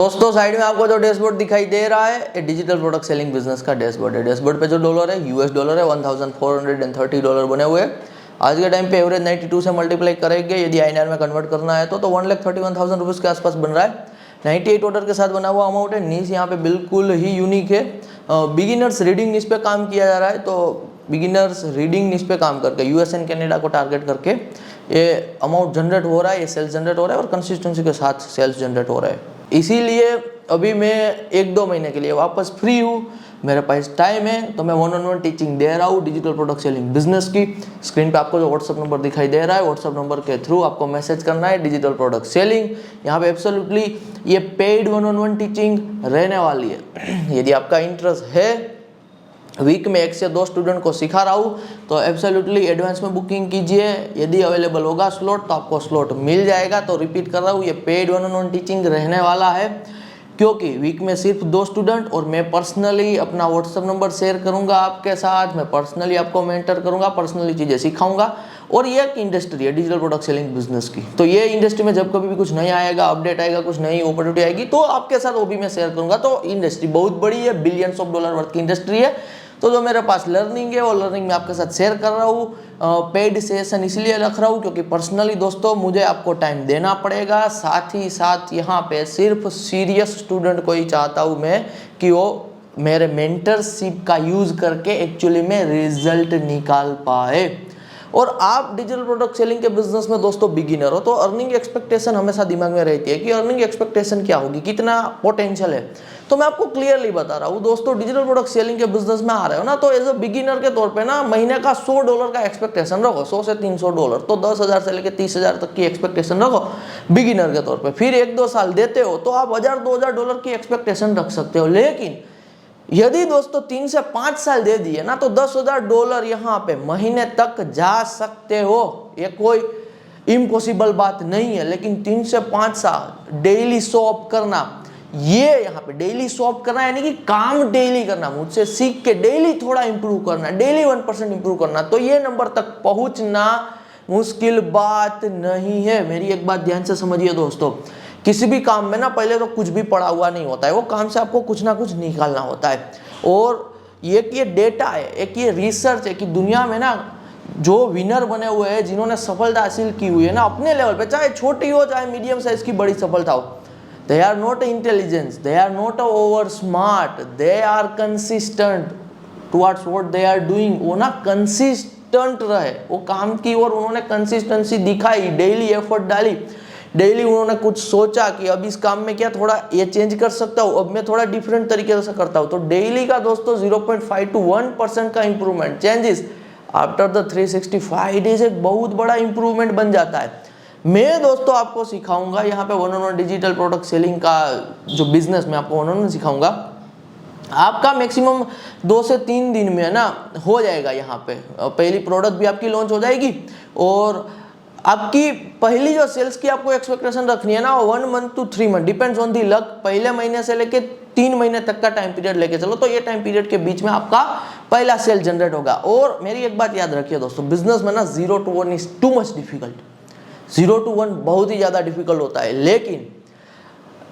दोस्तों साइड में आपको जो डैशबोर्ड दिखाई दे रहा है ये डिजिटल प्रोडक्ट सेलिंग बिजनेस का डैशबोर्ड है। डैशबोर्ड पे जो डॉलर है यूएस डॉलर है, $1430 बने हुए हैं। आज के टाइम पे एवरेज 92 से मल्टीप्लाई करेंगे, यदि आईएनआर में कन्वर्ट करना है तो 1,31,000 रुपीज़ के आसपास बन रहा है। 98 ऑर्डर के साथ बना हुआ अमाउंट है। नीच यहाँ पे बिल्कुल ही यूनिक है। बिगिनर्स रीडिंग नीच पे काम किया जा रहा है, तो बिगिनर्स रीडिंग नीच पे काम करके यूएस एंड कनाडा को टारगेट करके ये अमाउंट जनरेट हो रहा है, ये सेल्स जनरेट हो रहा है और कंसिस्टेंसी के साथ सेल्स जनरेट हो रहा है। इसीलिए अभी मैं 1-2 महीने के लिए वापस फ्री हूँ, मेरे पास टाइम है, तो मैं 1-on-1 टीचिंग दे रहा हूँ डिजिटल प्रोडक्ट सेलिंग बिजनेस की। स्क्रीन पे आपको जो व्हाट्सअप नंबर दिखाई दे रहा है, व्हाट्सअप नंबर के थ्रू आपको मैसेज करना है डिजिटल प्रोडक्ट सेलिंग। यहाँ पे एब्सोल्युटली ये पेड 1-on-1 टीचिंग रहने वाली है। यदि आपका इंटरेस्ट है, वीक में 1 से 2 स्टूडेंट को सिखा रहा हूँ, तो एब्सोल्युटली एडवांस में बुकिंग कीजिए। यदि अवेलेबल होगा स्लॉट तो आपको स्लॉट मिल जाएगा। तो रिपीट कर रहा हूँ, ये पेड 1-on-1 टीचिंग रहने वाला है, क्योंकि वीक में सिर्फ 2 स्टूडेंट और मैं पर्सनली अपना व्हाट्सअप नंबर शेयर करूंगा आपके साथ। मैं पर्सनली आपको मेंटर करूंगा, पर्सनली चीज़ें सिखाऊंगा। और ये एक इंडस्ट्री है डिजिटल प्रोडक्ट सेलिंग बिजनेस की, तो ये इंडस्ट्री में जब कभी भी कुछ नया आएगा, अपडेट आएगा, कुछ नई अपॉर्चुनिटी आएगी तो आपके साथ वो भी मैं शेयर करूंगा। तो इंडस्ट्री बहुत बड़ी है, बिलियंस ऑफ डॉलर वर्थ की इंडस्ट्री है। तो जो मेरे पास लर्निंग है वो लर्निंग मैं आपके साथ शेयर कर रहा हूँ। पेड सेशन इसलिए रख रहा हूँ क्योंकि पर्सनली दोस्तों मुझे आपको टाइम देना पड़ेगा। साथ ही साथ यहाँ पे सिर्फ सीरियस स्टूडेंट को ही चाहता हूँ मैं कि वो मेरे मेंटरशिप का यूज़ करके एक्चुअली में रिजल्ट निकाल पाए। और आप डिजिटल प्रोडक्ट सेलिंग के बिजनेस में दोस्तों बिगिनर हो, तो अर्निंग एक्सपेक्टेशन हमेशा दिमाग में रहती है कि अर्निंग एक्सपेक्टेशन क्या होगी, कितना पोटेंशियल है। तो मैं आपको क्लियरली बता रहा हूँ दोस्तों, डिजिटल प्रोडक्ट सेलिंग के बिजनेस में आ रहे हो ना, तो एज अ बिगिनर के तौर पे ना महीने का $100 का एक्सपेक्टेशन रखो, $100 से $300, तो 10,000 से लेकर 30,000 तक की एक्सपेक्टेशन रखो बिगिनर के तौर पर। फिर 1-2 साल देते हो तो आप $1,000-2,000 की एक्सपेक्टेशन रख सकते हो। लेकिन यदि दोस्तों 3 से 5 साल दे दिए ना, तो $10,000 यहाँ पे महीने तक जा सकते हो। ये कोई इम्पॉसिबल बात नहीं है। लेकिन 3 से 5 साल डेली शो अप करना, ये यहाँ पे डेली शो अप करना यानी कि काम डेली करना, मुझसे सीख के डेली थोड़ा इंप्रूव करना, डेली 1% इंप्रूव करना, तो ये नंबर तक पहुंचना मुश्किल बात नहीं है। मेरी एक बात ध्यान से समझिए दोस्तों, किसी भी काम में ना पहले तो कुछ भी पड़ा हुआ नहीं होता है, वो काम से आपको कुछ ना कुछ निकालना होता है। और ये डेटा है, एक ये रिसर्च है कि दुनिया में ना जो विनर बने हुए हैं, जिन्होंने सफलता हासिल की हुई है ना अपने लेवल पे, चाहे छोटी हो चाहे मीडियम साइज की बड़ी सफलता हो, they are not intelligence, they are not over smart, they are consistent towards what they are doing. वो ना कंसिस्टेंट रहे, वो काम की ओर उन्होंने कंसिस्टेंसी दिखाई, डेली एफर्ट डाली, डेली उन्होंने कुछ सोचा कि अब इस काम में क्या थोड़ा ये चेंज कर सकता हूँ, अब मैं थोड़ा डिफरेंट तरीके से करता हूँ। तो डेली का दोस्तों 0.5 to 1% का improvement changes after the 365 days एक बहुत बड़ा इंप्रूवमेंट बन जाता है। मैं दोस्तों आपको सिखाऊंगा यहाँ पे 1-on-1 डिजिटल प्रोडक्ट सेलिंग का जो बिजनेस मैं आपको 1-on-1 सिखाऊंगा, आपका मैक्सिमम 2 से 3 दिन में ना हो जाएगा। यहाँ पे पहली प्रोडक्ट भी आपकी लॉन्च हो जाएगी और आपकी पहली जो सेल्स की आपको एक्सपेक्टेशन रखनी है ना, 1 month to 3 month depends on the luck. पहले महीने से लेके 3 महीने तक का टाइम पीरियड लेके चलो, तो ये टाइम पीरियड के बीच में आपका पहला सेल जनरेट होगा। और मेरी एक बात याद रखिए दोस्तों, बिजनेस में ना 0 to 1 is too much difficult. 0 to 1 बहुत ही ज्यादा डिफिकल्ट होता है। लेकिन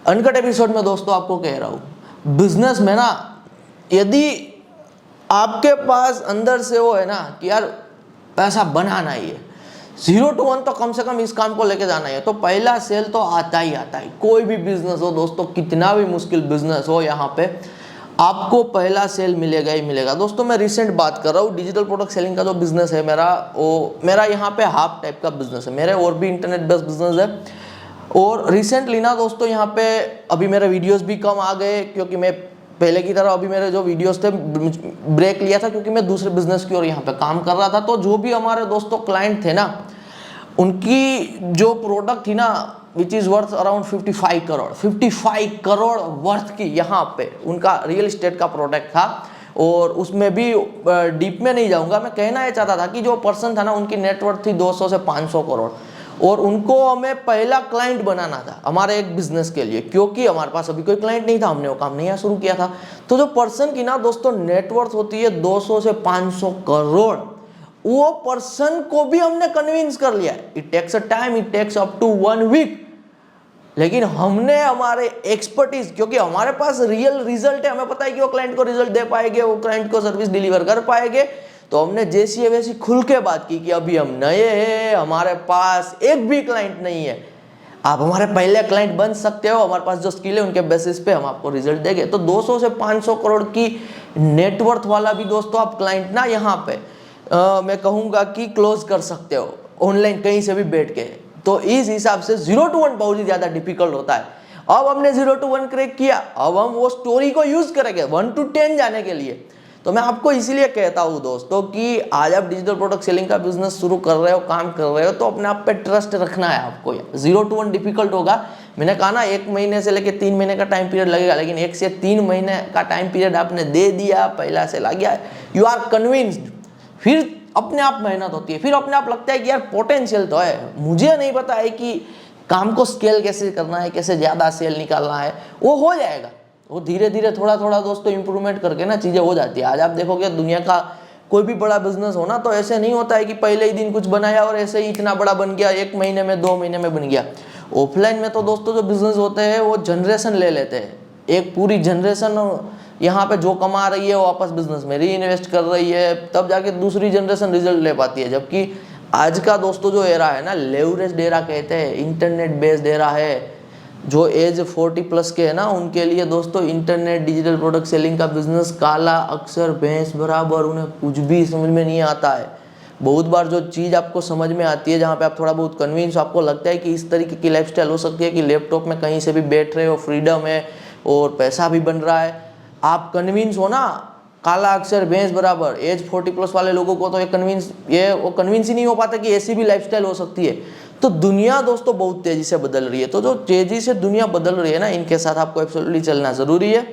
अनकट एपिसोड में दोस्तों आपको कह रहा हूँ, बिजनेस में ना यदि आपके पास अंदर से वो है ना कि यार पैसा बनाना ही है, 0 to 1 तो कम से कम इस काम को लेके जाना है, तो पहला सेल तो आता ही आता है। कोई भी बिजनेस हो दोस्तों, कितना भी मुश्किल बिजनेस हो, यहाँ पे आपको पहला सेल मिलेगा ही मिलेगा। दोस्तों मैं रिसेंट बात कर रहा हूँ, डिजिटल प्रोडक्ट सेलिंग का जो बिजनेस है मेरा, वो मेरा यहाँ पे हाफ टाइप का बिजनेस है। मेरे और भी इंटरनेट बेस्ड बिजनेस है। और रिसेंटली ना दोस्तों यहाँ पे अभी मेरे वीडियोस भी कम आ गए, क्योंकि मैं पहले की तरह अभी मेरे जो वीडियोस थे ब्रेक लिया था, क्योंकि मैं दूसरे बिजनेस की ओर यहाँ पे काम कर रहा था। तो जो भी हमारे दोस्तों क्लाइंट थे ना, उनकी जो प्रोडक्ट थी ना which is worth around 55 crore worth की, यहाँ पे उनका रियल एस्टेट का प्रोडक्ट था। और उसमें भी डीप में नहीं जाऊँगा, मैं कहना ये चाहता था कि जो पर्सन था ना उनकी नेटवर्थ थी 200 से 500 करोड़, और उनको हमें पहला क्लाइंट बनाना था हमारे एक बिजनेस के लिए, क्योंकि हमारे पास अभी कोई क्लाइंट नहीं था, हमने वो काम नया शुरू किया था। तो जो पर्सन की ना दोस्तों नेटवर्थ होती है 200 से 500 करोड़, वो पर्सन को भी हमने कन्विंस कर लिया। It takes a time, it takes up to 1 week, लेकिन हमने हमारे एक्सपर्टीज, क्योंकि हमारे पास रियल रिजल्ट है, हमें पता है कि वो क्लाइंट को रिजल्ट दे पाएंगे, वो क्लाइंट को सर्विस डिलीवर कर पाएंगे, तो हमने जैसी है वैसी खुल के बात की कि अभी हम नए हैं, हमारे पास एक भी क्लाइंट नहीं है, आप हमारे पहले क्लाइंट बन सकते हो, हमारे पास जो स्किल है उनके बेसिस पे हम आपको रिजल्ट देंगे। तो 200 से 500 करोड़ की नेटवर्थ वाला भी दोस्तों आप क्लाइंट ना यहाँ पे मैं कहूँगा कि क्लोज कर सकते हो ऑनलाइन कहीं से भी बैठ के। तो इस हिसाब से 0 to 1 बहुत ही ज़्यादा डिफिकल्ट होता है। अब हमने 0 to 1 क्रैक किया, अब हम वो स्टोरी को यूज़ करेंगे 1 to 10 जाने के लिए। तो मैं आपको इसीलिए कहता हूँ दोस्तों कि आज आप डिजिटल प्रोडक्ट सेलिंग का बिजनेस शुरू कर रहे हो, काम कर रहे हो, तो अपने आप पे ट्रस्ट रखना है आपको। 0 to 1 डिफिकल्ट होगा, मैंने कहा ना 1 महीने से लेकर 3 महीने का टाइम पीरियड लगेगा, लेकिन 1 से 3 महीने का टाइम पीरियड आपने दे दिया, पहला से लग गया, यू आर कन्विंस्ड, फिर अपने आप मेहनत होती है, फिर अपने आप लगता है कि यार पोटेंशियल तो है, मुझे नहीं पता है कि काम को स्केल कैसे करना है, कैसे ज़्यादा सेल निकालना है, वो हो जाएगा। वो धीरे धीरे थोड़ा थोड़ा दोस्तों इंप्रूवमेंट करके ना चीज़ें हो जाती है। आज आप देखोगे दुनिया का कोई भी बड़ा बिजनेस हो ना, तो ऐसे नहीं होता है कि पहले ही दिन कुछ बनाया और ऐसे ही इतना बड़ा बन गया, 1 महीने में 2 महीने में बन गया। ऑफलाइन में तो दोस्तों जो बिजनेस होते हैं वो जनरेशन ले लेते हैं, एक पूरी जनरेशन यहाँ पे जो कमा रही है वो वापस बिजनेस में री इन्वेस्ट कर रही है, तब जाके दूसरी जनरेशन रिजल्ट ले पाती है। जबकि आज का दोस्तों जो एरा है ना, लेवरेज एरा कहते हैं, इंटरनेट बेस्ड एरा है। जो एज 40+ के है ना, उनके लिए दोस्तों इंटरनेट डिजिटल प्रोडक्ट सेलिंग का बिजनेस काला अक्षर भैंस बराबर, उन्हें कुछ भी समझ में नहीं आता है। बहुत बार जो चीज़ आपको समझ में आती है, जहाँ पे आप थोड़ा बहुत कन्विंस, आपको लगता है कि इस तरीके की लाइफस्टाइल हो सकती है कि लैपटॉप में कहीं से भी बैठ रहे हो, फ्रीडम है और पैसा भी बन रहा है, आप कन्विंस हो ना, काला अक्षर भैंस बराबर, एज 40+ वाले लोगों को तो वो कन्विंस ही नहीं हो पाता कि ऐसी भी लाइफस्टाइल हो सकती है। तो दुनिया दोस्तों बहुत तेजी से बदल रही है, तो जो तेजी से दुनिया बदल रही है ना, इनके साथ आपको एब्सोल्युटली चलना जरूरी है।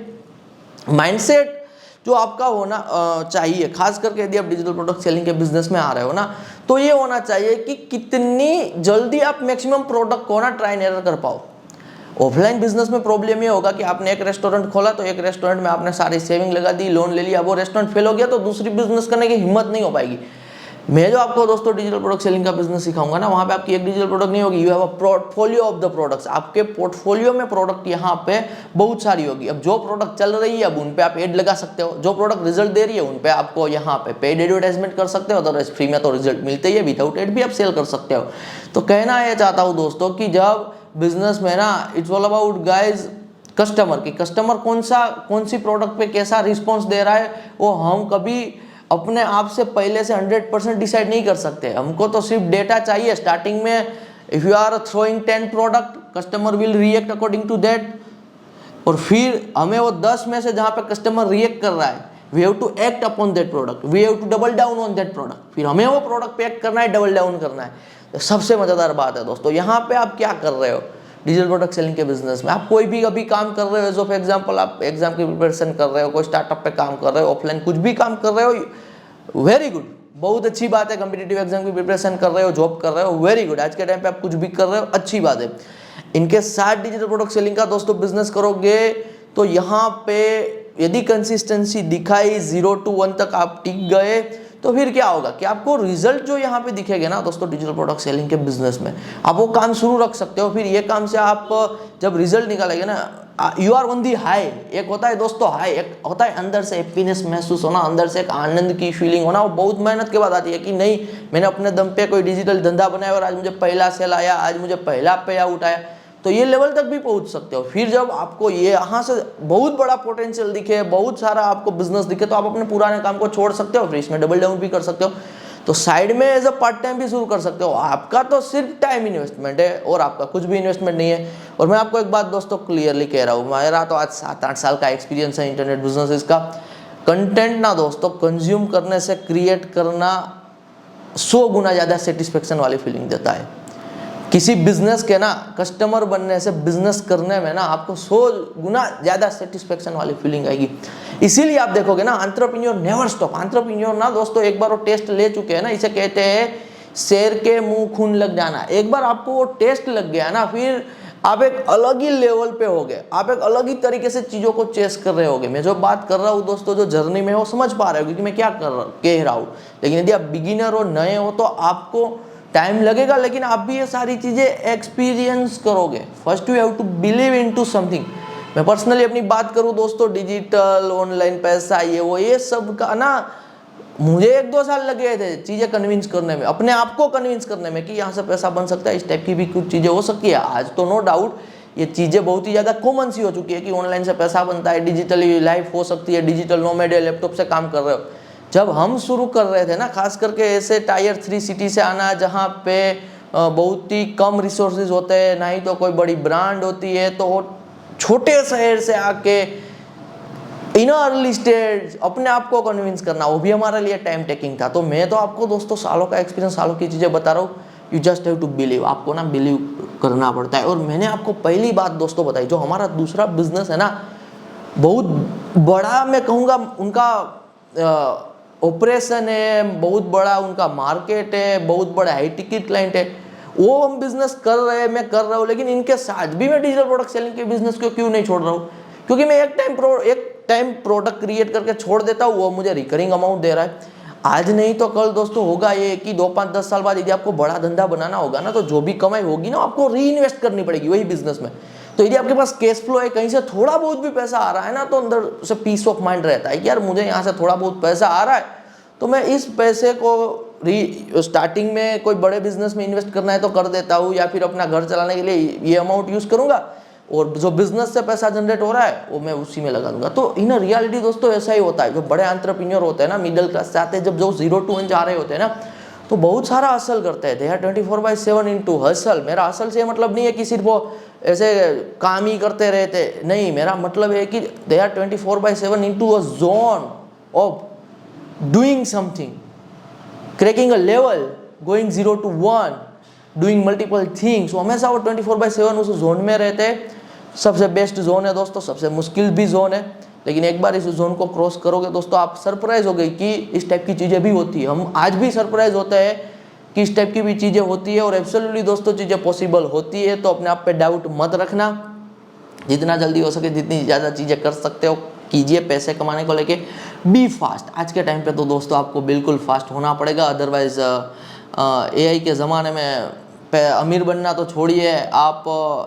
माइंडसेट जो आपका होना चाहिए, खास करके यदि आप डिजिटल प्रोडक्ट सेलिंग के बिजनेस में आ रहे हो ना, तो ये होना चाहिए कि कितनी जल्दी आप मैक्सिमम प्रोडक्ट को ना ट्राई एंड एरर कर पाओ। ऑफलाइन बिजनेस में प्रॉब्लम ये होगा कि आपने एक रेस्टोरेंट खोला, तो एक रेस्टोरेंट में आपने सारी सेविंग लगा दी, लोन ले लिया, वो रेस्टोरेंट फेल हो गया, तो दूसरी बिजनेस करने की हिम्मत नहीं हो पाएगी। मैं जो आपको दोस्तों डिजिटल प्रोडक्ट सेलिंग का बिजनेस सिखाऊंगा ना, वहाँ पे आपकी एक डिजिटल प्रोडक्ट नहीं होगी, you have a portfolio of the products. आपके पोर्टफोलियो में प्रोडक्ट यहाँ पे बहुत सारी होगी। अब जो प्रोडक्ट चल रही है, अब उन पे आप एड लगा सकते हो, जो प्रोडक्ट रिजल्ट दे रही है उन पे आपको यहाँ पे पेड एडवर्टाइजमेंट कर सकते हो, अदरवाइज फ्री में तो रिजल्ट मिलते ही है, विदाउट एड भी आप सेल कर सकते हो। तो कहना ये चाहता हूँ दोस्तों कि जब बिजनेस में ना, it's all about guys customer की, कस्टमर कौन सी प्रोडक्ट पे कैसा रिस्पॉन्स दे रहा है, वो हम कभी अपने आप से पहले से 100% डिसाइड नहीं कर सकते। हमको तो सिर्फ डेटा चाहिए स्टार्टिंग में। If you are throwing 10 product, customer will react according to that, और फिर हमें वो 10 में से जहाँ पे कस्टमर रिएक्ट कर रहा है, we have to act upon that product, we have to double down on that product. फिर हमें वो प्रोडक्ट पे एक्ट करना है, डबल डाउन करना है। तो सबसे मज़ेदार बात है दोस्तों, यहाँ पे आप क्या कर रहे हो डिजिटल प्रोडक्ट सेलिंग के बिजनेस में, आप कोई भी अभी काम कर रहे हो, एज ऑफ एग्जाम्पल आप एग्जाम की प्रिपरेशन कर रहे हो, कोई स्टार्टअप पे काम कर रहे हो, ऑफलाइन कुछ भी काम कर रहे हो, वेरी गुड, बहुत अच्छी बात है। कॉम्पिटिटिव एग्जाम की प्रिपरेशन कर रहे हो, जॉब कर रहे हो, वेरी गुड। आज के टाइम पे आप कुछ भी कर रहे हो, अच्छी बात है। इनके साथ डिजिटल प्रोडक्ट सेलिंग का दोस्तों बिजनेस करोगे तो यहाँ पे यदि कंसिस्टेंसी दिखाई, 0 to 1 तक आप टिक गए, तो फिर क्या होगा कि आपको रिजल्ट जो यहाँ पे दिखेगा ना दोस्तों डिजिटल प्रोडक्ट सेलिंग के बिजनेस में, आप वो काम शुरू रख सकते हो। फिर ये काम से आप जब रिजल्ट निकालेंगे ना, you are on the high. एक होता है दोस्तों हाई, एक होता है अंदर से हैप्पीनेस महसूस होना, अंदर से एक आनंद की फीलिंग होना, वो बहुत मेहनत के बाद आती है कि नहीं, मैंने अपने दम पे कोई डिजिटल धंधा बनाया और आज मुझे पहला सेल आया, आज मुझे पहला पे आउट आया। तो ये लेवल तक भी पहुंच सकते हो। फिर जब आपको ये यहाँ से बहुत बड़ा पोटेंशियल दिखे, बहुत सारा आपको बिजनेस दिखे, तो आप अपने पुराने काम को छोड़ सकते हो, फिर इसमें डबल डाउन भी कर सकते हो। तो साइड में एज अ पार्ट टाइम भी शुरू कर सकते हो। आपका तो सिर्फ टाइम इन्वेस्टमेंट है और आपका कुछ भी इन्वेस्टमेंट नहीं है। और मैं आपको एक बात दोस्तों क्लियरली कह रहा हूँ, मेरा तो आज 7-8 साल का एक्सपीरियंस है इंटरनेट बिजनेस का। कंटेंट ना दोस्तों कंज्यूम करने से क्रिएट करना 100 गुना ज़्यादा सेटिस्फेक्शन वाली फीलिंग देता है। किसी बिजनेस के ना कस्टमर बनने से बिजनेस करने में ना आपको 100 गुना ज़्यादा सेटिस्फेक्शन वाली फीलिंग आएगी। इसीलिए आप देखोगे ना, एंटरप्रेन्योर नेवर स्टॉप। एंटरप्रेन्योर ना दोस्तों एक बार वो टेस्ट ले चुके हैं ना, इसे कहते हैं शेर के मुंह खून लग जाना। एक बार आपको वो टेस्ट लग गया ना, फिर आप एक अलग ही लेवल पे हो गए, आप एक अलग ही तरीके से चीज़ों को चेस कर रहे होगे। मैं जो बात कर रहा हूँ दोस्तों, जो जर्नी में वो समझ पा रहे हो कि मैं क्या कह रहा हूँ। लेकिन यदि आप बिगिनर हो, नए हो, तो आपको टाइम लगेगा, लेकिन आप भी ये सारी चीज़ें एक्सपीरियंस करोगे। First you have to believe into something. मैं पर्सनली अपनी बात करूँ दोस्तों, डिजिटल ऑनलाइन पैसा ये सब का ना मुझे 1-2 साल लगे थे चीज़ें कन्विंस करने में, अपने आप को कन्विंस करने में कि यहाँ से पैसा बन सकता है, इस टाइप की भी कुछ चीज़ें हो सकती है। आज तो नो डाउट ये चीज़ें बहुत ही ज़्यादा कॉमन सी हो चुकी है कि ऑनलाइन से पैसा बनता है, डिजिटली लाइफ हो सकती है, डिजिटल नोमैड है, लैपटॉप से काम कर रहे हो। जब हम शुरू कर रहे थे ना, खास करके ऐसे टायर 3 सिटी से आना जहाँ पे बहुत ही कम रिसोर्सेज होते हैं, ना ही तो कोई बड़ी ब्रांड होती है, तो छोटे शहर से आके इन अर्ली स्टेज अपने आप को कन्विंस करना, वो भी हमारे लिए टाइम टेकिंग था। तो मैं तो आपको दोस्तों सालों का एक्सपीरियंस, सालों की चीज़ें बता रहा हूँ। You just have to believe, आपको ना बिलीव करना पड़ता है। और मैंने आपको पहली बात दोस्तों बताई, जो हमारा दूसरा बिजनेस है ना, बहुत बड़ा मैं कहूँगा, उनका ऑपरेशन है, बहुत बड़ा उनका मार्केट है, बहुत बड़ा हाई टिकट क्लाइंट है, वो हम बिजनेस कर रहे हैं, मैं कर रहा हूँ। लेकिन इनके साथ भी मैं डिजिटल प्रोडक्ट सेलिंग के बिजनेस को क्यों नहीं छोड़ रहा हूँ? क्योंकि मैं एक टाइम प्रोडक्ट क्रिएट करके छोड़ देता हूँ, वो मुझे रिकरिंग अमाउंट दे रहा है। आज नहीं तो कल दोस्तों होगा ये कि 2, 5, 10 साल बाद यदि आपको बड़ा धंधा बनाना होगा ना, तो जो भी कमाई होगी ना, आपको री इन्वेस्ट करनी पड़ेगी वही बिजनेस में। तो यदि आपके पास कैश फ्लो है, कहीं से थोड़ा बहुत भी पैसा आ रहा है ना, तो अंदर से पीस ऑफ माइंड रहता है कि यार मुझे यहाँ से थोड़ा बहुत पैसा आ रहा है, तो मैं इस पैसे को स्टार्टिंग में कोई बड़े बिजनेस में इन्वेस्ट करना है तो कर देता हूँ, या फिर अपना घर चलाने के लिए ये अमाउंट यूज करूंगा, और जो बिजनेस से पैसा जनरेट हो रहा है वो मैं उसी में लगा दूंगा। तो इन रियलिटी दोस्तों ऐसा ही होता है। जो बड़े एंटरप्रेन्योर होते हैं ना, मिडिल क्लास से आते हैं, जब जो 0 to 1 जा रहे होते हैं ना, तो बहुत सारा हसल करते हैं। They are 24/7 into hustle. मेरा हसल से मतलब नहीं है कि सिर्फ वो ऐसे काम ही करते रहते, नहीं, मेरा मतलब है कि they are 24/7 into a zone of doing something, cracking a level, going 0 to 1, doing multiple things. वो हमेशा वो 24/7 उस जोन में रहते हैं। सबसे बेस्ट जोन है दोस्तों, सबसे मुश्किल भी जोन है, लेकिन एक बार इस जोन को क्रॉस करोगे दोस्तों, आप सरप्राइज हो गए कि इस टाइप की चीज़ें भी होती है। हम आज भी सरप्राइज होते हैं कि इस टाइप की भी चीज़ें होती है, और एब्सोल्युटली दोस्तों चीज़ें पॉसिबल होती है। तो अपने आप पे डाउट मत रखना, जितना जल्दी हो सके जितनी ज़्यादा चीज़ें कर सकते हो कीजिए। पैसे कमाने को लेके बी फास्ट। आज के टाइम पे तो दोस्तों आपको बिल्कुल फास्ट होना पड़ेगा, अदरवाइज AI के ज़माने में अमीर बनना तो छोड़िए, आप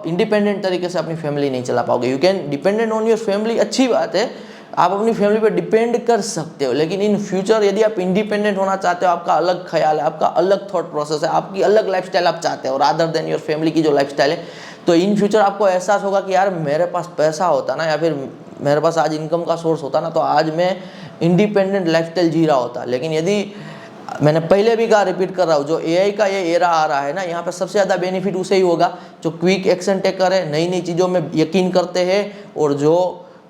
इंडिपेंडेंट तरीके से अपनी फैमिली नहीं चला पाओगे। You can dependent on your family, अच्छी बात है, आप अपनी फैमिली पे डिपेंड कर सकते हो, लेकिन इन फ्यूचर यदि आप इंडिपेंडेंट होना चाहते हो, आपका अलग ख्याल है, आपका अलग थॉट प्रोसेस है, आपकी अलग लाइफस्टाइल आप चाहते हो रादर देन योर फैमिली की जो लाइफस्टाइल है, तो इन फ्यूचर आपको एहसास होगा कि यार मेरे पास पैसा होता ना, या फिर मेरे पास आज इनकम का सोर्स होता ना, तो आज मैं इंडिपेंडेंट लाइफस्टाइल जी रहा होता। लेकिन यदि, मैंने पहले भी कहा, रिपीट कर रहा हूँ, जो AI का ये एरा आ रहा है ना, यहाँ पे सबसे ज़्यादा बेनिफिट उसे ही होगा जो क्विक एक्शन टेकर है, नई नई चीज़ों में यकीन करते हैं, और जो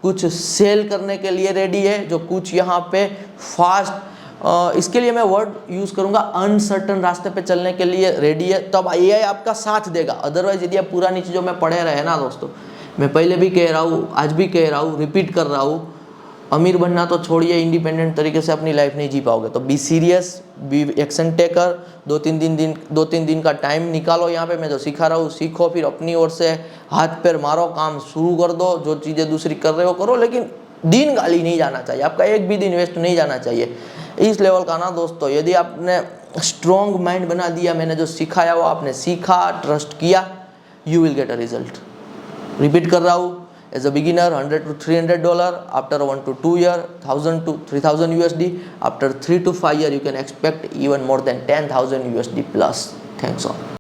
कुछ सेल करने के लिए रेडी है, जो कुछ यहाँ पे फास्ट, इसके लिए मैं वर्ड यूज़ करूँगा, अनसर्टन रास्ते पे चलने के लिए रेडी है। तब AI आपका साथ देगा। अदरवाइज यदि आप पुरानी चीज़ों में पड़े रहे ना दोस्तों, मैं पहले भी कह रहा हूँ, आज भी कह रहा हूँ, रिपीट कर रहा हूँ, अमीर बनना तो छोड़िए, इंडिपेंडेंट तरीके से अपनी लाइफ नहीं जी पाओगे। तो be serious, B action taker, 2-3 दिन का टाइम निकालो। यहाँ पे मैं जो सिखा रहा हूँ सीखो, फिर अपनी ओर से हाथ पैर मारो, काम शुरू कर दो। जो चीज़ें दूसरी कर रहे हो करो, लेकिन दिन गाली नहीं जाना चाहिए, आपका एक भी दिन वेस्ट नहीं जाना चाहिए। इस लेवल का ना दोस्तों, यदि आपने स्ट्रॉन्ग माइंड बना दिया, मैंने जो सिखाया वो आपने सीखा, ट्रस्ट किया, you will get a result. Repeat कर रहा हूँ, as a beginner $100 to $300, after 1 to 2 year $1,000 to $3,000 USD, after 3 to 5 year you can expect even more than $10,000 USD plus. Thanks all.